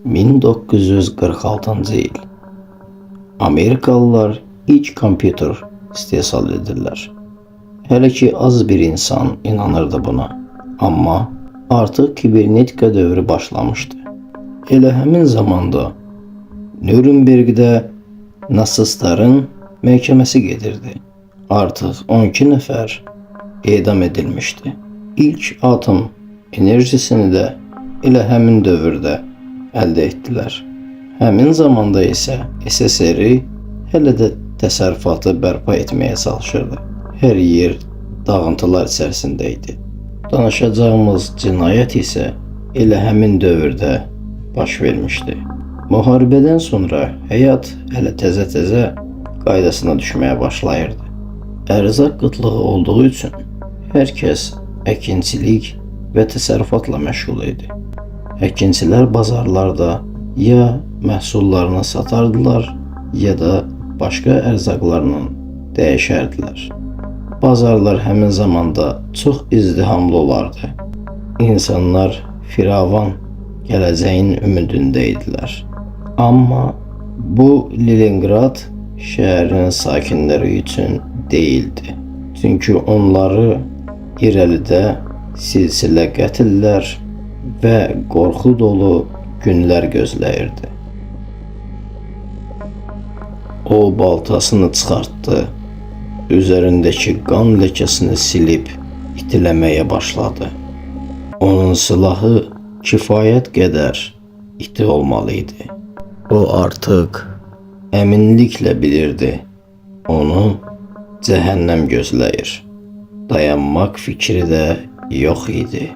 1946-cı il. Amerikalılar ilk kompüter istehsal edirlər. Hələ ki az bir insan inanırdı buna. Amma artıq kibernetika dövrü başlamışdı. Elə həmin zamanda Nürnbergdə nasistlərin məhkəməsi gedirdi. Artıq 12 nəfər edam edilmişdi. İlk atom enerjisini də elə həmin dövrdə əldə etdilər. Həmin zamanda isə SSR hələ də təsərrüfatı bərpa etməyə çalışırdı. Hər yer dağıntılar içərisində idi. Danışacağımız cinayət isə elə həmin dövrdə baş vermişdi. Müharibədən sonra həyat hələ təzə-təzə qaydasına düşməyə başlayırdı. Ərzaq qıtlığı olduğu üçün hər kəs əkinçilik və təsərrüfatla məşğul idi. Əkinçilər bazarlarda ya məhsullarını satardılar, ya da başqa ərzaqlarla dəyişərdilər. Bazarlar həmin zamanda çox izdihamlı olardı. İnsanlar firavan gələcəyin ümidində idilər. Amma bu Leningrad şəhərinin sakinləri üçün deyildi. Çünki onları irəlidə silsilə qətllər və qorxu dolu günlər gözləyirdi. O baltasını çıxartdı, üzərindəki qan ləkəsini silib itiləməyə başladı. Onun silahı kifayət qədər iti olmalı idi. O artıq əminliklə bilirdi, onu cəhənnəm gözləyir. Dayanmaq fikri də yox idi.